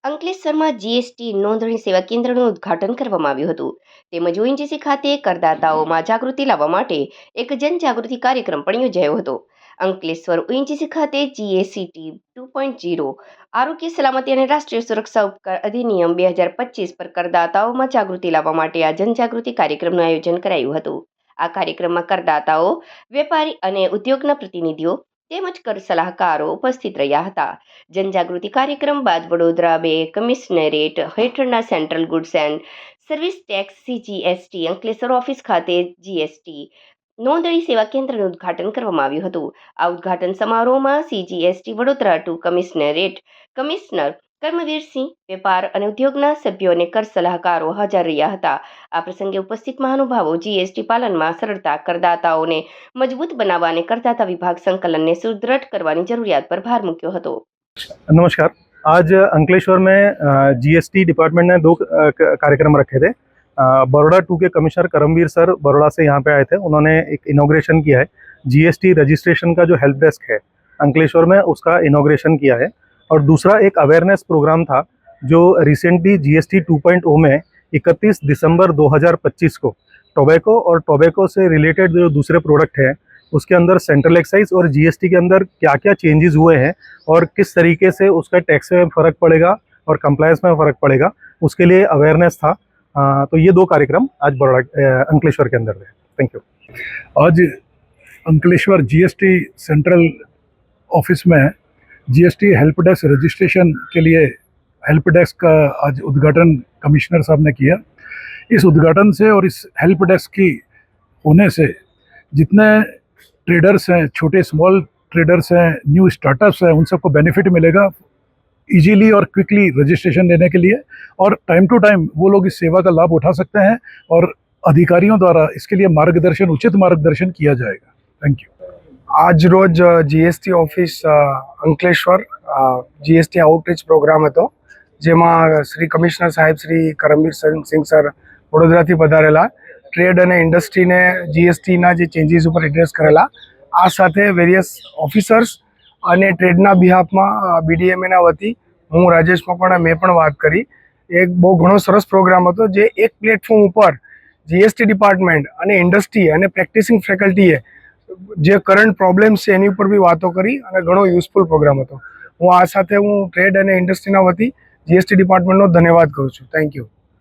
અંકલેશ્વરમાં જીએસટી નોંધણી સેવા કેન્દ્રનું ઉદ્ઘાટન કરવામાં આવ્યું હતું. તેમજ ઓએનજીસી ખાતે કરદાતાઓમાં જાગૃતિ લાવવા માટે એક જનજાગૃતિ કાર્યક્રમ પણ યોજાયો હતો. અંકલેશ્વર ઓએનજીસી ખાતે જીએસીટી 2.0 આરોગ્ય સલામતી અને રાષ્ટ્રીય સુરક્ષા ઉપકર અધિનિયમ 2025 પર કરદાતાઓમાં જાગૃતિ લાવવા માટે આ જનજાગૃતિ કાર્યક્રમનું આયોજન કરાયું હતું. આ કાર્યક્રમમાં કરદાતાઓ, વેપારી અને ઉદ્યોગના પ્રતિનિધિઓ તેમજ કર સલાહકારો ઉપસ્થિત રહ્યા હતા. જનજાગૃતિ કાર્યક્રમ બાદ વડોદરા 2 કમિશનરેટ હેઠળના central goods and service tax CGST Ankleshwar office ખાતે જીએસટી નોંધણી સેવા કેન્દ્રનું ઉદ્ઘાટન કરવામાં આવ્યું હતું. આ ઉદ્ઘાટન સમારોહમાં CGST વડોદરા 2 કમિશનરેટ કમિશનર કર્મવીરસિંહ, વેપાર અને ઉદ્યોગના સભ્યો અને કર સલાહકારો હાજર રહ્યા હતા. આ પ્રસંગે ઉપસ્થિત મહાનુભાવો જીએસટી પાલનમાં સરળતા, કરદાતાઓને મજબૂત બનાવવા અને કરદાતા વિભાગ સંકલનને સુદૃઢ કરવાની જરૂરિયાત પર ભાર મૂક્યો હતો. नमस्कार। आज अंकलेश्वर में जीएसटी डिपार्टमेंट ने दो कार्यक्रम रखे थे। बड़ौदा 2 के कमिश्नर करमवीर सर बड़ौदा से यहाँ पे आए थे। उन्होंने एक इनॉग्रेशन किया है। जीएसटी रजिस्ट्रेशन का जो हेल्प डेस्क है अंकलेश्वर में, उसका इनॉग्रेशन किया है। और दूसरा एक अवेयरनेस प्रोग्राम था जो रिसेंटली जीएसटी 2.0 में 31 दिसंबर 2025 को टोबैको और टोबैको से रिलेटेड जो दूसरे प्रोडक्ट हैं उसके अंदर सेंट्रल एक्साइज और जीएसटी के अंदर क्या क्या चेंजेस हुए हैं और किस तरीके से उसका टैक्स में फ़र्क पड़ेगा और कंप्लायंस में फ़र्क पड़ेगा, उसके लिए अवेयरनेस था। तो ये दो कार्यक्रम आज बड़ौदा अंकलेश्वर के अंदर थे। Thank you. आज अंकलेश्वर जीएसटी सेंट्रल ऑफिस में जीएसटी हेल्प डेस्क रजिस्ट्रेशन के लिए हेल्प डेस्क का आज उद्घाटन कमिश्नर साहब ने किया। इस उद्घाटन से और इस हेल्प डेस्क की होने से जितने ट्रेडर्स हैं, छोटे स्मॉल ट्रेडर्स हैं, न्यू स्टार्टअप्स हैं, उन सबको बेनिफिट मिलेगा इजीली और क्विकली रजिस्ट्रेशन लेने के लिए। और टाइम टू टाइम वो लोग इस सेवा का लाभ उठा सकते हैं और अधिकारियों द्वारा इसके लिए मार्गदर्शन, उचित मार्गदर्शन किया जाएगा। Thank you. आज रोज GST office Ankleshwar GST outreach program હતો, જેમાં શ્રી કમિશનર સાહેબ શ્રી કરમવીર સિંહ સર વડોદરાથી પધારેલા, ટ્રેડ અને ઇન્ડસ્ટ્રીને જીએસટીના જે ચેન્જીસ ઉપર એડ્રેસ કરેલા. આ સાથે વેરિયસ ઓફિસર્સ અને ટ્રેડના બિહાફમાં BDMAના વતી હું રાજેશ મકવાણા મેં પણ વાત કરી. એક બહુ ઘણો સરસ પ્રોગ્રામ હતો જે એક પ્લેટફોર્મ ઉપર જીએસટી ડિપાર્ટમેન્ટ અને ઇન્ડસ્ટ્રી અને પ્રેક્ટિસિંગ ફેકલ્ટીએ જે કરંટ પ્રોબ્લેમ્સ છે એની ઉપર બી વાતો કરી અને ઘણો યુઝફુલ પ્રોગ્રામ હતો. હું આ સાથે ટ્રેડ અને ઇન્ડસ્ટ્રીના વતી જીએસટી ડિપાર્ટમેન્ટનો ધન્યવાદ કરું છું. Thank you.